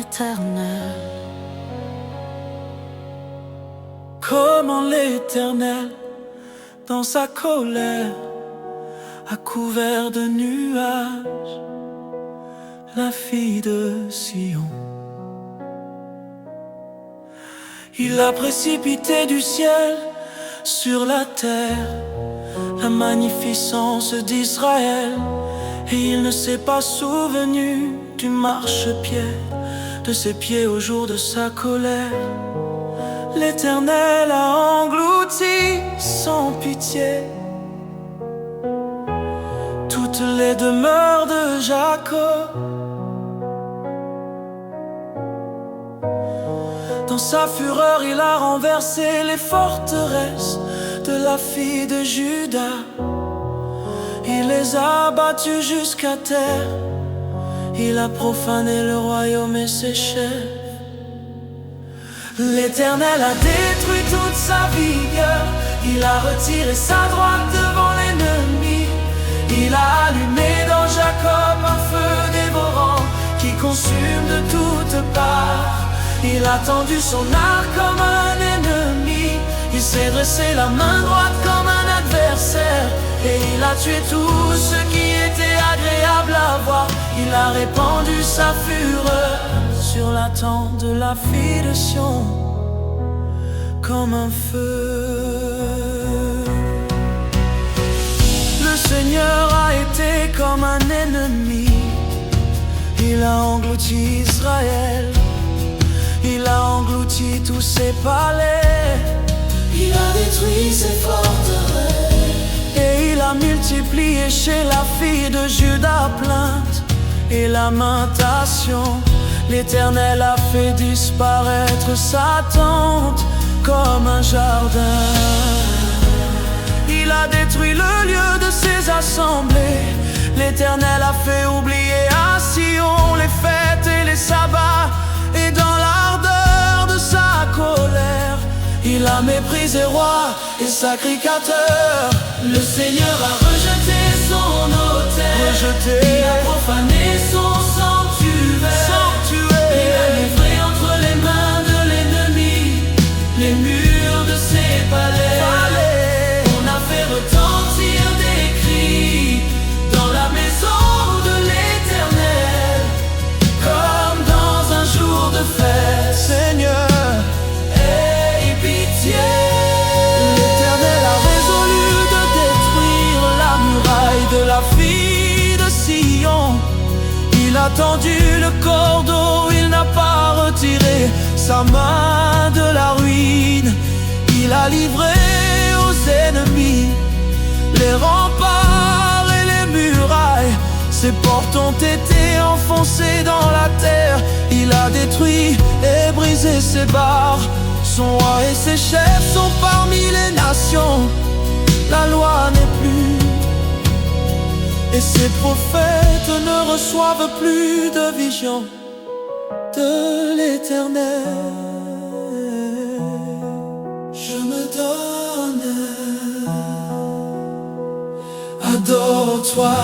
l'Éternel. Comment l'Éternel, dans sa colère, a couvert de nuages la fille de Sion. Il a précipité du ciel sur la terre la magnificence d'Israël, et il ne s'est pas souvenu du marchepied de ses pieds au jour de sa colère. L'Éternel a englouti sans pitié toutes les demeures de Jacob. Dans sa fureur, il a renversé les forteresses de la fille de Juda. Il les a battus jusqu'à terre. Il a profané le royaume et ses chefs. L'Éternel a détruit toute sa vigueur. Il a retiré sa droite devant l'ennemi. Il a allumé dans Jacob un feu dévorant qui consume de toutes parts. Il a tendu son arc comme un ennemi. Il s'est dressé la main droite comme un adversaire. Et il a tué tout ce qui était agréable à voir. Il a répandu sa fureur sur la tente de la fille de Sion comme un feu. Le Seigneur a été comme un ennemi. Il a englouti Israël. Il a englouti tous ses palais. Il a détruit ses forteresses. Et il a multiplié chez la fille de Juda plainte et lamentation. L'Éternel a fait disparaître sa tente comme un jardin. Il a détruit le lieu de ses assemblées. L'Éternel a fait oublier à Sion les fêtes et les sabbats. Et dans l'ardeur de sa colère, il a méprisé roi et sacrificateur. Le Seigneur a rejeté son autel. Il a profané son sanctuaire. Il a livré entre les mains de l'ennemi les murs de ses palais. On a fait retentir des cris dans la maison de l'Éternel, comme dans un jour de fête. Seigneur, aie pitié. l'Éternel a résolu de détruire la muraille de la fille de Sion. Il a tendu le cordeau, il n'a pas retiré sa main de la ruine. Il a livré aux ennemis les remparts et les murailles. Ses portes ont été enfoncées dans la terre. Il a détruit et brisé ses barres. Son roi et ses chefs sont parmi les nations. La loi n'est plus, et ses prophètes ne reçoivent plus de vision de l'Éternel. Je me donne, adore-toi.